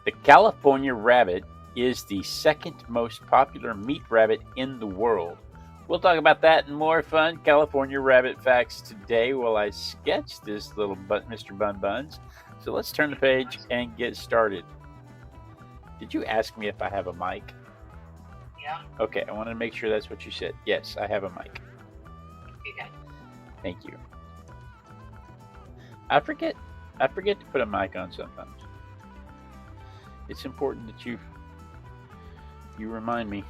The California rabbit is the second most popular meat rabbit in the world. We'll talk about that and more fun California rabbit facts today while I sketch this little Mr. Bun Buns. So let's turn the page and get started. Did you ask me if I have a mic? Yeah. Okay, I wanted to make sure that's what you said. Yes, I have a mic. Okay. Thank you. I forget to put a mic on sometimes. It's important that you remind me.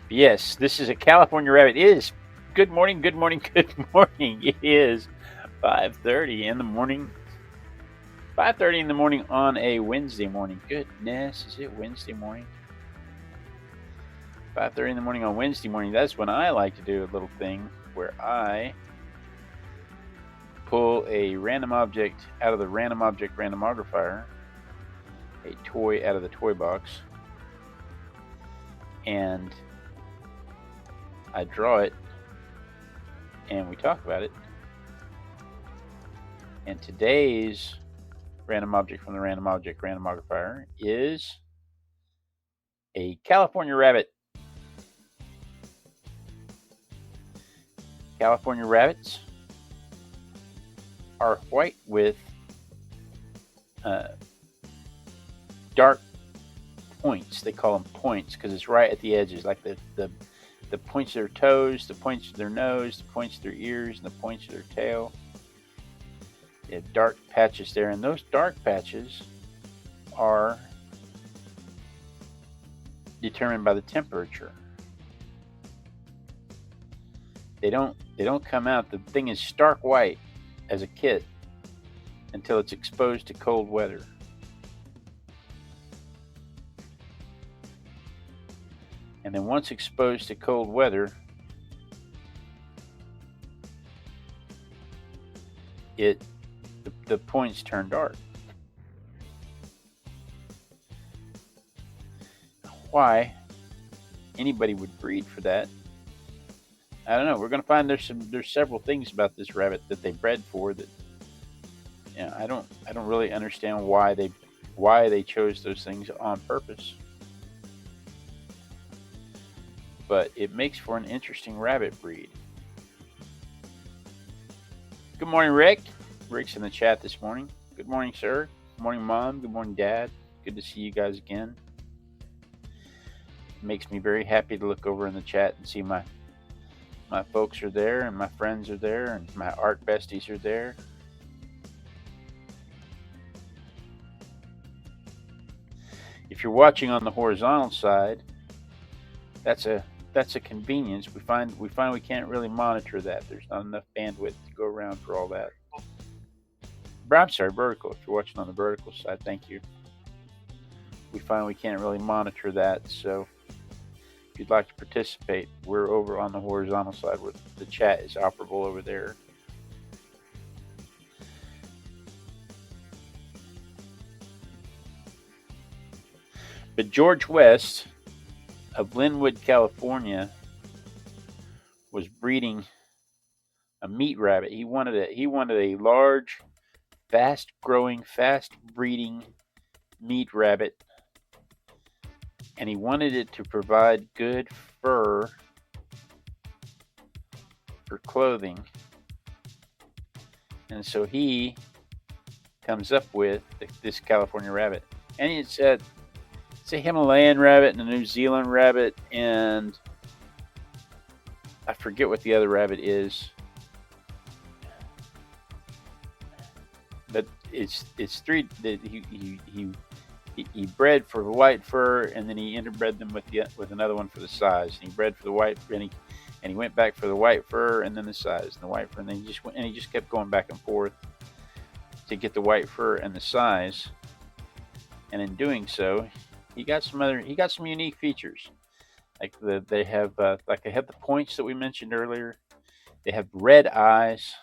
But yes, this is a California rabbit. It is good morning. It is 5:30 in the morning. 5:30 in the morning on a Wednesday morning. Goodness, is it Wednesday morning? 5:30 in the morning on Wednesday morning. That's when I like to do a little thing where I pull a random object out of the Random Object Randomizer, a toy out of the toy box, and I draw it and we talk about it. And today's random object from the Random Object Randomizer is a California rabbit. California rabbits are white with dark points. They call them points because it's right at the edges, like the points of their toes, the points of their nose, the points of their ears, and the points of their tail. They have dark patches there, and those dark patches are determined by the temperature. They don't come out. The thing is stark white as a kid until it's exposed to cold weather. And then once exposed to cold weather, the points turn dark. Why anybody would breed for that, I don't know. We're going to find there's several things about this rabbit that they bred for that, I don't really understand why they chose those things on purpose. But it makes for an interesting rabbit breed. Good morning, Rick. Rick's in the chat this morning. Good morning, sir. Good morning, Mom. Good morning, Dad. Good to see you guys again. It makes me very happy to look over in the chat and see my folks are there, and my friends are there, and my art besties are there. If you're watching on the horizontal side, that's a convenience. We find we can't really monitor that. There's not enough bandwidth to go around for all that. But I'm sorry, vertical. If you're watching on the vertical side, thank you. We find we can't really monitor that, so if you'd like to participate, we're over on the horizontal side where the chat is operable over there. But George West of Linwood, California, was breeding a meat rabbit. He wanted a large, fast-growing, fast-breeding meat rabbit, and he wanted it to provide good fur for clothing. And so he comes up with this California rabbit, and it's a Himalayan rabbit and a New Zealand rabbit, and I forget what the other rabbit is. But it's three. He bred for the white fur, and then he interbred them with another one for the size. And he bred for the white, and he went back for the white fur, and then the size, and the white fur, and then he just kept going back and forth to get the white fur and the size. And in doing so, he got some unique features. Like they have the points that we mentioned earlier. They have red eyes.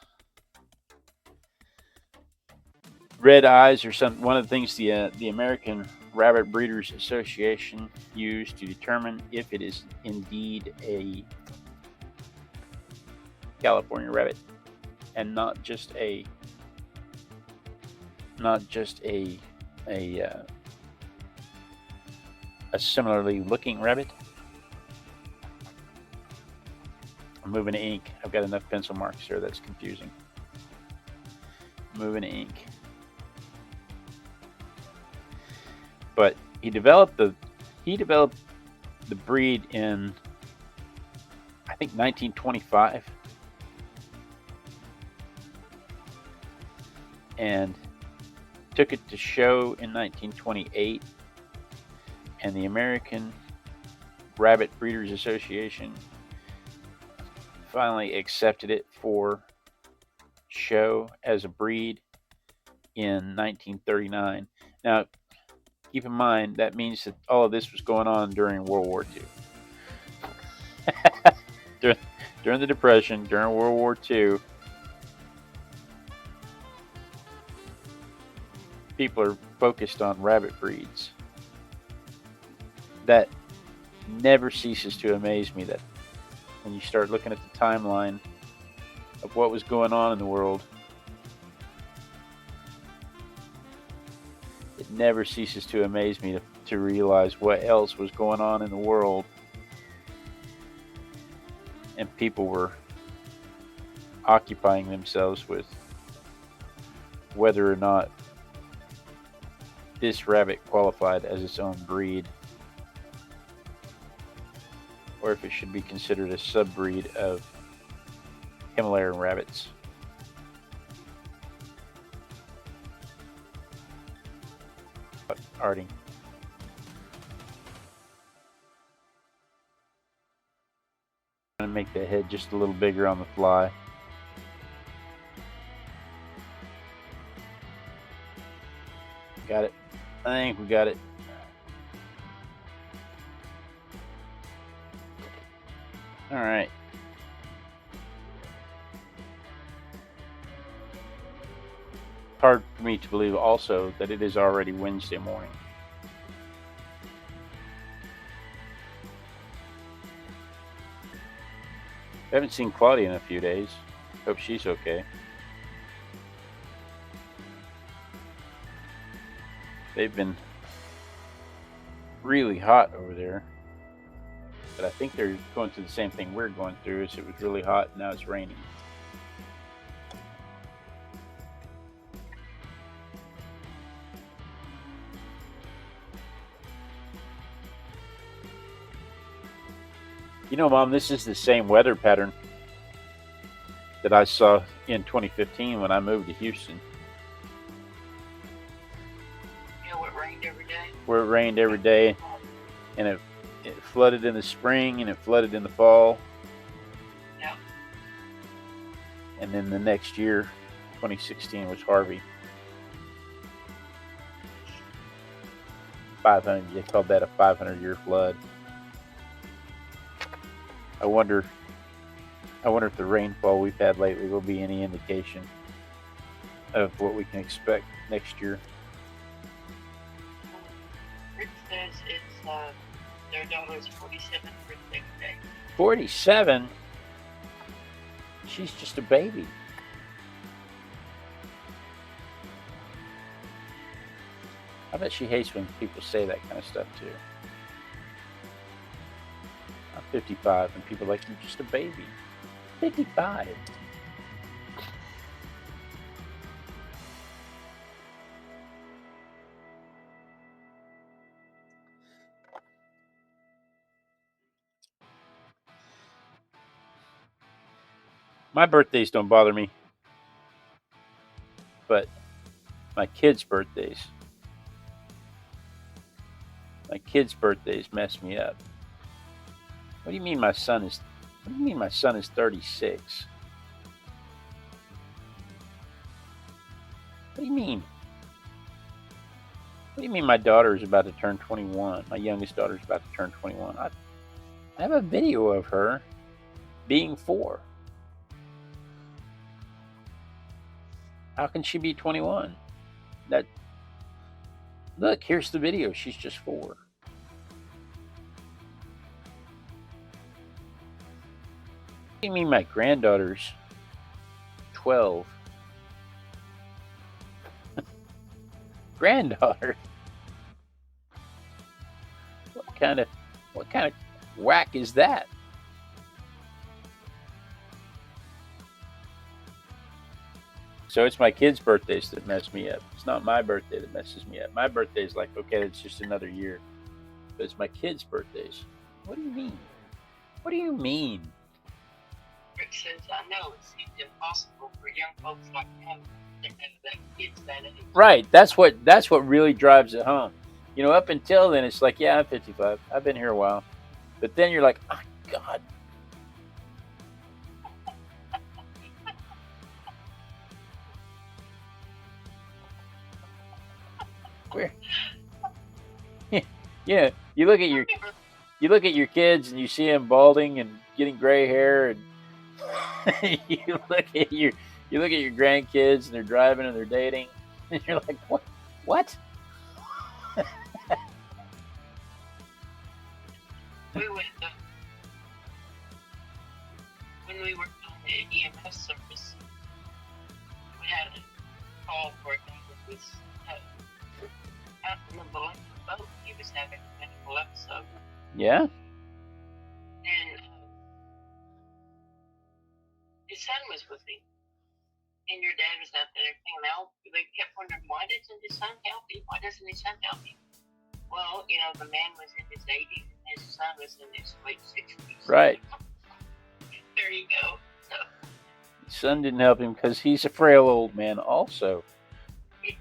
Red eyes are one of the things the American Rabbit Breeders Association used to determine if it is indeed a California rabbit and not just a a similarly looking rabbit. I'm moving to ink. I've got enough pencil marks there. That's confusing. Moving to ink. But he developed the breed in, I think, 1925, and took it to show in 1928, and the American Rabbit Breeders Association finally accepted it for show as a breed in 1939. Now, keep in mind that means that all of this was going on during World War II. during the Depression, during World War II, people are focused on rabbit breeds. That never ceases to amaze me, that when you start looking at the timeline of what was going on in the world, it never ceases to amaze me to realize what else was going on in the world, and people were occupying themselves with whether or not this rabbit qualified as its own breed, or if it should be considered a subbreed of Himalayan rabbits. Arting. I'm going to make the head just a little bigger on the fly. Got it. I think we got it. All right. Hard for me to believe also that it is already Wednesday morning. I haven't seen Claudia in a few days. Hope she's okay. They've been really hot over there. But I think they're going through the same thing we're going through, is it was really hot and now it's raining. You know, Mom, this is the same weather pattern that I saw in 2015 when I moved to Houston. You know, it rained every day. Where it rained every day, and it flooded in the spring and it flooded in the fall. Yeah. And then the next year, 2016, was Harvey. 500. They called that a 500-year flood. I wonder if the rainfall we've had lately will be any indication of what we can expect next year. Rick says it's their daughter's 47th birthday today. 47? She's just a baby. I bet she hates when people say that kind of stuff too. I'm 55 and people are like, you're just a baby. 55. My birthdays don't bother me, but my kids' birthdays mess me up. What do you mean my son is 36? What do you mean? What do you mean my daughter is about to turn 21? My youngest daughter is about to turn 21. I have a video of her being 4. How can she be 21? Look, here's the video. She's just 4. What do you mean my granddaughter's 12? Granddaughter? what kind of whack is that? So it's my kids' birthdays that mess me up. It's not my birthday that messes me up. My birthday is like, okay, it's just another year. But it's my kids' birthdays. What do you mean? What do you mean? Rick says, I know it seems impossible for young folks like him to have that kids that age. Right. That's what really drives it home. You know, up until then, it's like, yeah, I'm 55. I've been here a while. But then you're like, oh, God. Where? Yeah, you look at your kids and you see them balding and getting gray hair, and you look at your grandkids and they're driving and they're dating, and you're like, what? What? We went when we were on the EMS service, we had a call for a guy that was out in the boat. He was having a medical episode. Yeah. And his son was with him. And your dad was out there. And now they kept wondering, why doesn't his son help him? Why doesn't his son help him? Well, you know, the man was in his 80s and his son was in his late 60s. Right. There you go. So, His son didn't help him because he's a frail old man also. yeah.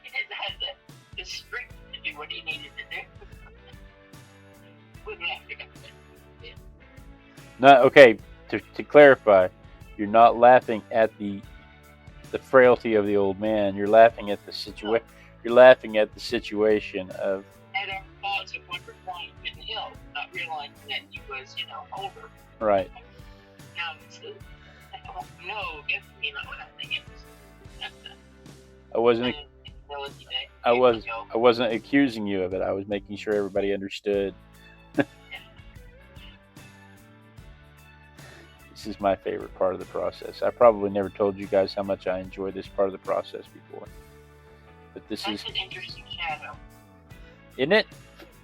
He didn't have the strength to do what he needed to do. Wouldn't have to go there. No, okay. To clarify, you're not laughing at the frailty of the old man. You're laughing at the situation. You're laughing at the situation of. Had our thoughts of wondering why he couldn't help, not realizing that he was, you know, older. Right. Now it's no, definitely not laughing at I wasn't accusing you of it. I was making sure everybody understood. This is my favorite part of the process. I probably never told you guys how much I enjoy this part of the process before. But this That's is an interesting shadow. Isn't it?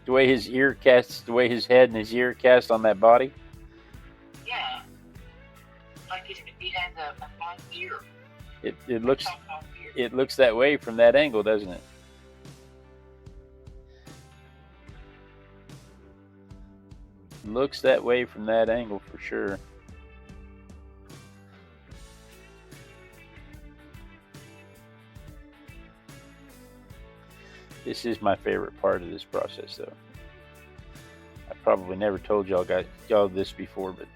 The way his ear casts, the way his head and his ear cast on that body. Yeah. Like he has a long ear. It looks that way from that angle, doesn't it? Looks that way from that angle for sure. This is my favorite part of this process, though. I probably never told y'all this before, but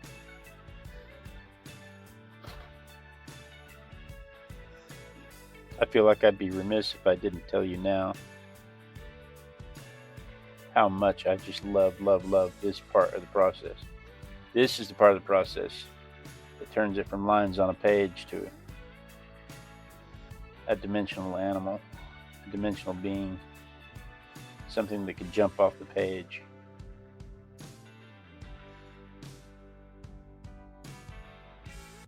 I feel like I'd be remiss if I didn't tell you now how much I just love this part of the process. This is the part of the process that turns it from lines on a page to a dimensional animal, a dimensional being, something that could jump off the page.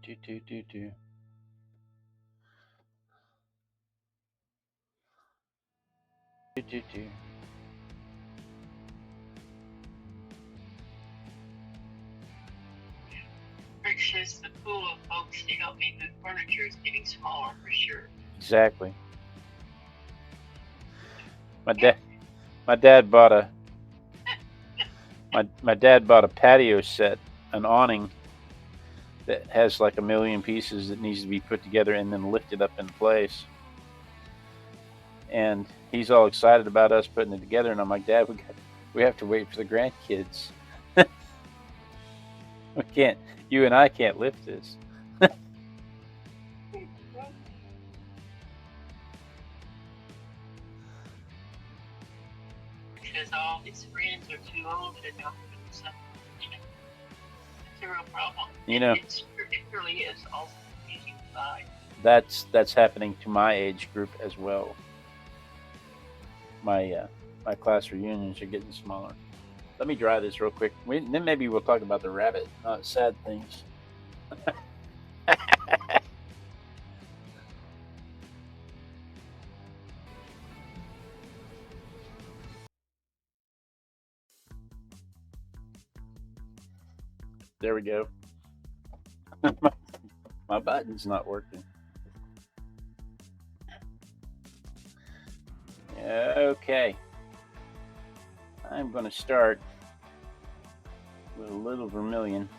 Do. Do. Rick says the pool of folks to help me move furniture is getting smaller for sure. Exactly. My dad bought a patio set, an awning that has like a million pieces that needs to be put together and then lifted up in place. And he's all excited about us putting it together, and I'm like, Dad, we have to wait for the grandkids. You and I can't lift this. Because all his friends are too old to help him. So, you know, it's a real problem. It really is also confusing side. That's happening to my age group as well. My class reunions are getting smaller. Let me dry this real quick. Then maybe we'll talk about the rabbit, not sad things. There we go. My button's not working. Okay. I'm going to start with a little vermilion.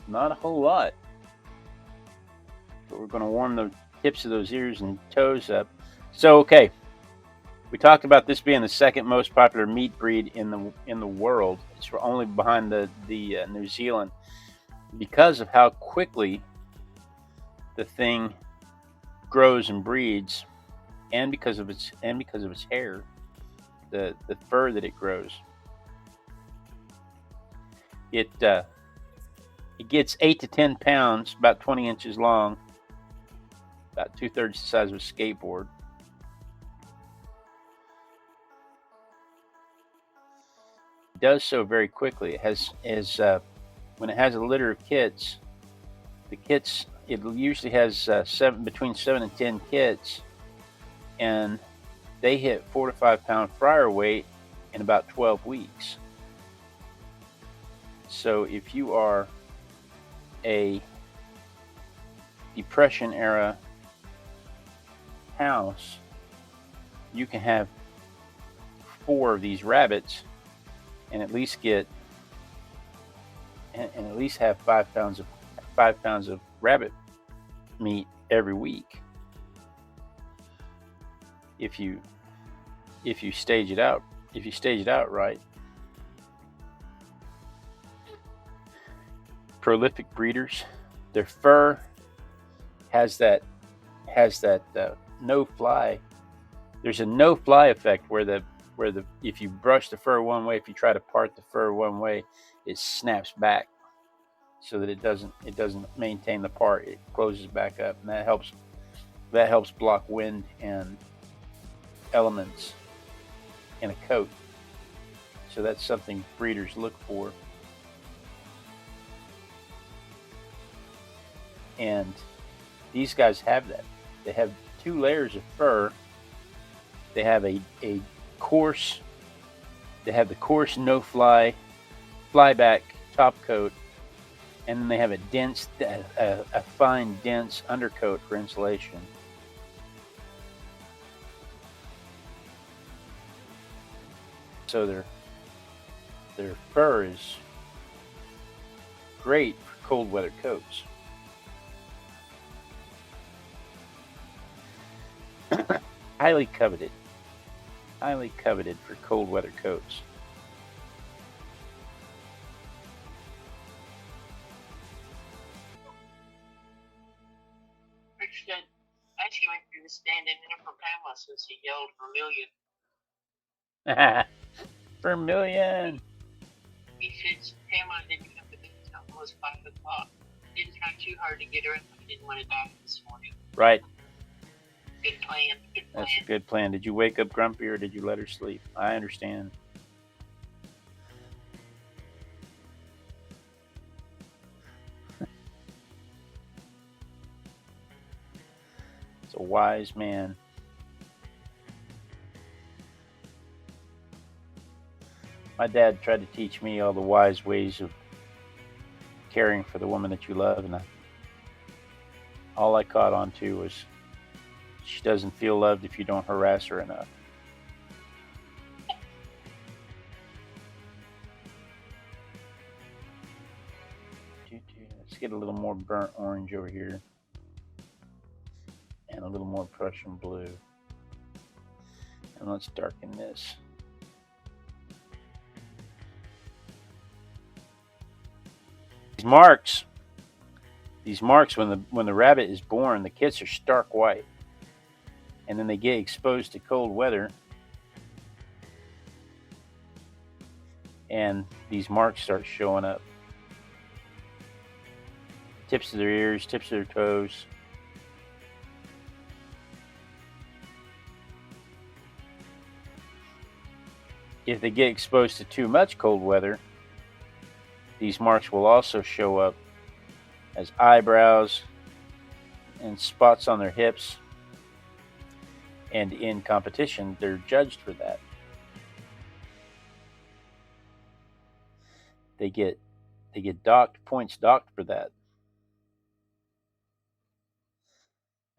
Not a whole lot. But we're going to warm the tips of those ears and toes up. So, okay. We talked about this being the second most popular meat breed in the world. It's only behind the New Zealand, because of how quickly the thing grows and breeds, and because of its hair, the fur that it grows. It gets 8 to 10 pounds, about 20 inches long, about 2/3 the size of a skateboard. It does so very quickly. It has when it has a litter of kits, it usually has between 7 and 10 kits, and they hit 4 to 5 pound fryer weight in about 12 weeks. So if you are a Depression era house, you can have 4 of these rabbits and at least have 5 pounds of rabbit meat every week if you stage it out right. Prolific breeders. Their fur has that no fly. There's a no fly effect where the if you brush the fur one way, if you try to part the fur one way, it snaps back so that it doesn't maintain the part. It closes back up, and that helps block wind and elements in a coat. So that's something breeders look for. And these guys have that. They have 2 layers of fur. They have the coarse no fly flyback top coat, and then they have a fine dense undercoat for insulation. So their fur is great for cold weather coats. Highly coveted for cold weather coats. Rich said, actually went through the stand-in there for Pamela since he yelled vermilion. Vermilion! He said, Pamela didn't come to bed until almost 5 o'clock. Didn't try too hard to get her up. I didn't want to die this morning. Right. Good plan. That's a good plan. Did you wake up grumpy, or did you let her sleep? I understand. It's a wise man. My dad tried to teach me all the wise ways of caring for the woman that you love, and all I caught on to was, she doesn't feel loved if you don't harass her enough. Let's get a little more burnt orange over here, and a little more Prussian blue, and let's darken this. These marks when the rabbit is born, the kits are stark white, and then they get exposed to cold weather, and these marks start showing up. Tips of their ears, tips of their toes. If they get exposed to too much cold weather, these marks will also show up as eyebrows and spots on their hips, and in competition, they're judged for that. they get docked points docked for that.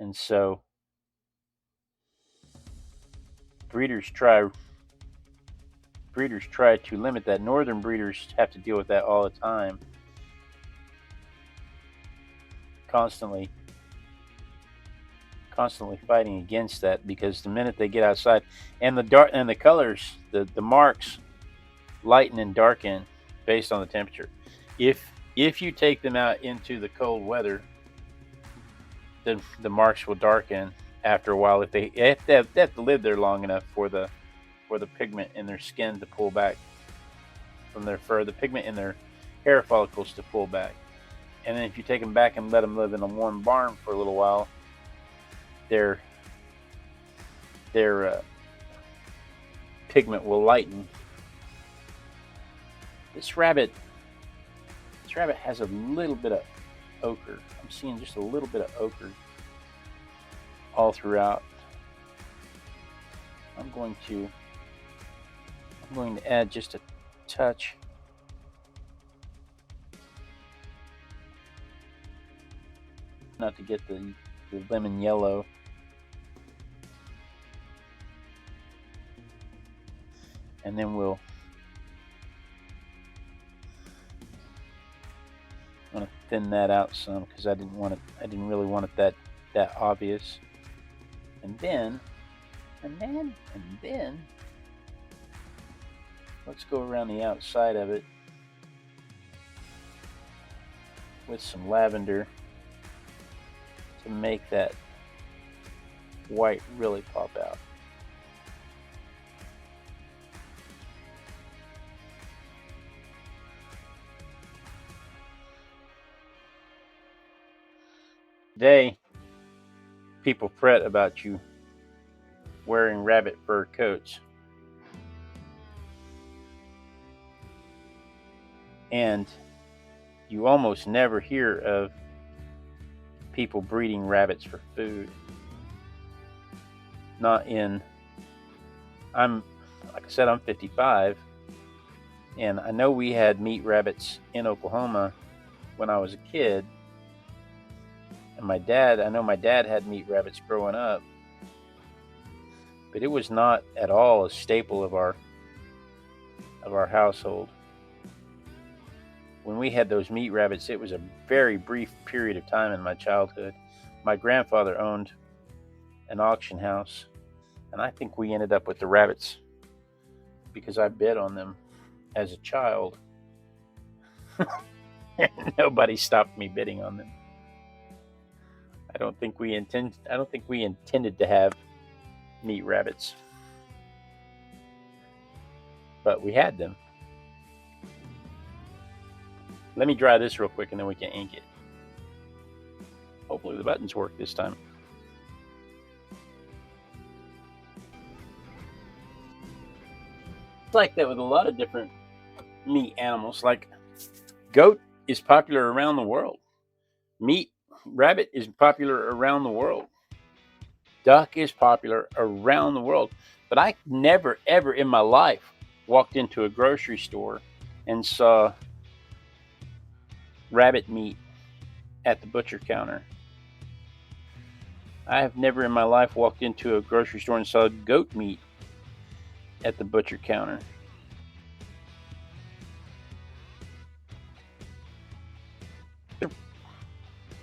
And so breeders try to limit that. Northern breeders have to deal with that all the time, constantly fighting against that, because the minute they get outside, and the colors, the marks lighten and darken based on the temperature. If you take them out into the cold weather, then the marks will darken after a while. If they have to live there long enough for the pigment in their skin to pull back from their fur, the pigment in their hair follicles to pull back. And then if you take them back and let them live in a warm barn for a little while, their pigment will lighten. This rabbit has a little bit of ochre. I'm seeing just a little bit of ochre all throughout. I'm going to add just a touch. Not to get the lemon yellow. And then we'll want to thin that out some, because I didn't really want it that obvious. And then let's go around the outside of it with some lavender to make that white really pop out. Today, people fret about you wearing rabbit fur coats. And you almost never hear of people breeding rabbits for food. Like I said, I'm 55, and I know we had meat rabbits in Oklahoma when I was a kid. And I know my dad had meat rabbits growing up, but it was not at all a staple of our household. When we had those meat rabbits, it was a very brief period of time in my childhood. My grandfather owned an auction house, and I think we ended up with the rabbits because I bid on them as a child. Nobody stopped me bidding on them. I don't think we intended to have meat rabbits, but we had them. Let me dry this real quick and then we can ink it. Hopefully the buttons work this time. It's like that with a lot of different meat animals. Like goat is popular around the world. Rabbit is popular around the world. Duck is popular around the world. But I never, ever in my life walked into a grocery store and saw rabbit meat at the butcher counter. I have never in my life walked into a grocery store and saw goat meat at the butcher counter.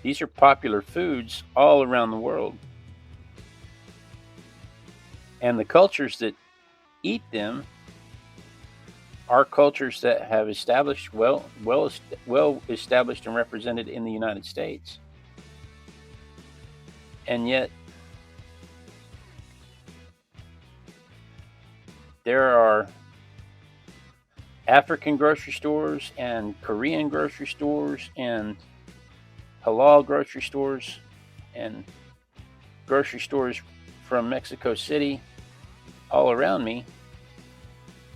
These are popular foods all around the world. And the cultures that eat them are cultures that have established well established and represented in the United States. And yet there are African grocery stores and Korean grocery stores and halal grocery stores and grocery stores from Mexico City all around me,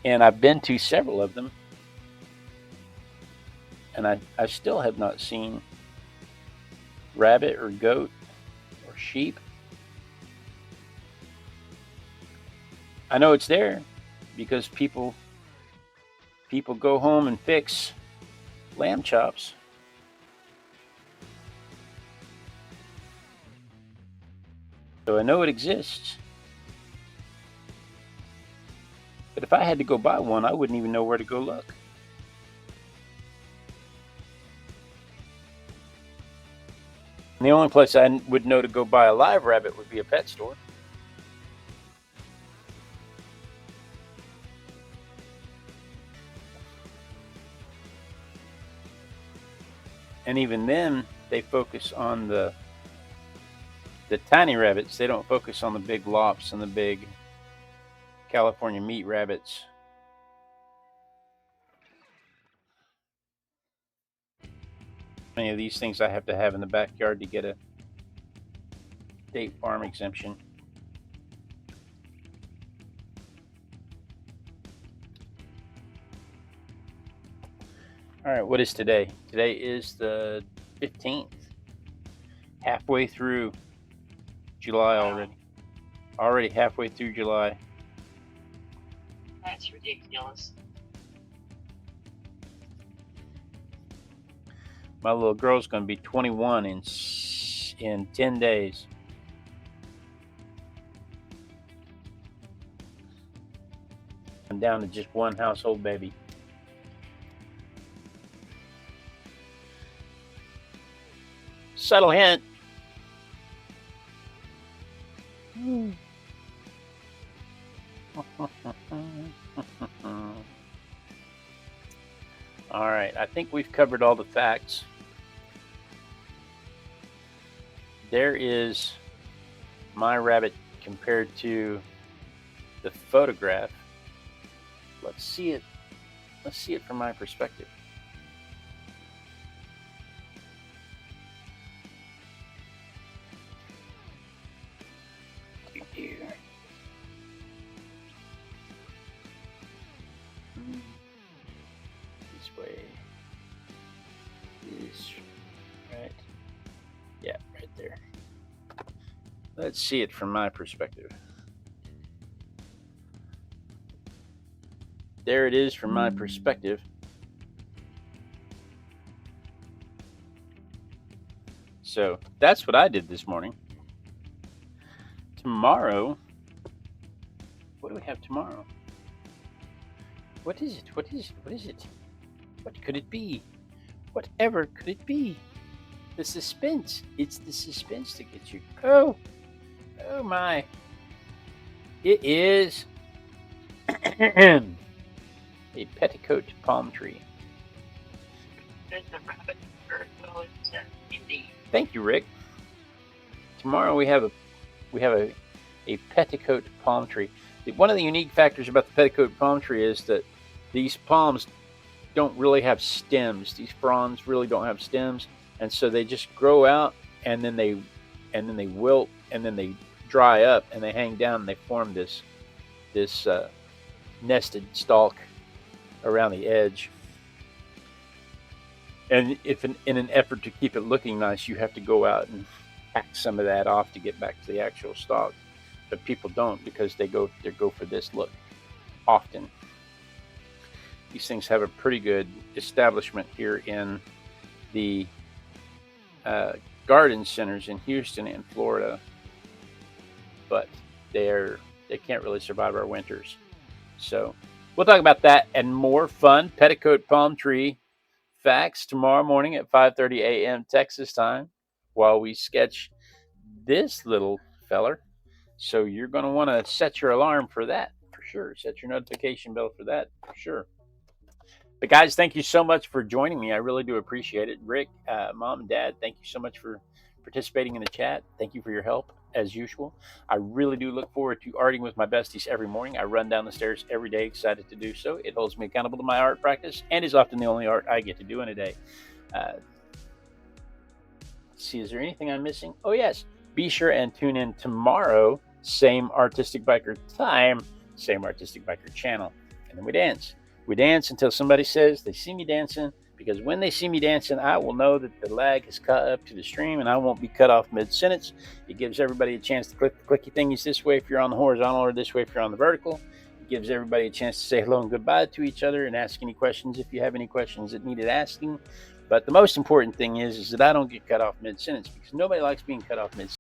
and I've been to several of them, and I still have not seen rabbit or goat or sheep. I know it's there because people go home and fix lamb chops. So I know it exists. But if I had to go buy one, I wouldn't even know where to go look. And the only place I would know to go buy a live rabbit would be a pet store. And even then, they focus on the tiny rabbits. They don't focus on the big lops and the big California meat rabbits. Many of these things I have to have in the backyard to get a state farm exemption. All right, what is today? Today is the 15th. Halfway through July already. Already halfway through July. That's ridiculous. My little girl's going to be 21 in 10 days. I'm down to just one household baby. Subtle hint. All right, I think we've covered all the facts. There is my rabbit compared to the photograph. Let's see it. Let's see it from my perspective. This way. Is right. Yeah, right there. Let's see it from my perspective. There it is from my perspective. So that's what I did this morning. Tomorrow, what do we have tomorrow? What is it? What is it? What is it? What could it be? Whatever could it be? The suspense. It's the suspense that gets you. Oh my. It is a petticoat palm tree. There's the rabbit bird. Well, it's indeed. Thank you, Rick. Tomorrow we have a petticoat palm tree. One of the unique factors about the petticoat palm tree is that these palms don't really have stems. These fronds really don't have stems, and so they just grow out, and then they wilt, and then they dry up, and they hang down, and they form this nested stalk around the edge. And if in an effort to keep it looking nice, you have to go out and hack some of that off to get back to the actual stalk. But people don't, because they go for this look often. These things have a pretty good establishment here in the garden centers in Houston and Florida, but they can't really survive our winters. So we'll talk about that and more fun petticoat palm tree facts tomorrow morning at 5:30 a.m. Texas time, while we sketch this little feller. So you're going to want to set your alarm for that, for sure. Set your notification bell for that, for sure. But guys, thank you so much for joining me. I really do appreciate it. Rick, Mom, and Dad, thank you so much for participating in the chat. Thank you for your help, as usual. I really do look forward to arting with my besties every morning. I run down the stairs every day, excited to do so. It holds me accountable to my art practice, and is often the only art I get to do in a day. Let's see, is there anything I'm missing? Oh, yes. Be sure and tune in tomorrow. Same Artistic Biker time, same Artistic Biker channel. And then we dance. We dance until somebody says they see me dancing, because when they see me dancing, I will know that the lag has caught up to the stream, and I won't be cut off mid-sentence. It gives everybody a chance to click the clicky thingies this way if you're on the horizontal, or this way if you're on the vertical. gives everybody a chance to say hello and goodbye to each other and ask any questions if you have any questions that needed asking. But the most important thing is that I don't get cut off mid-sentence, because nobody likes being cut off mid-sentence.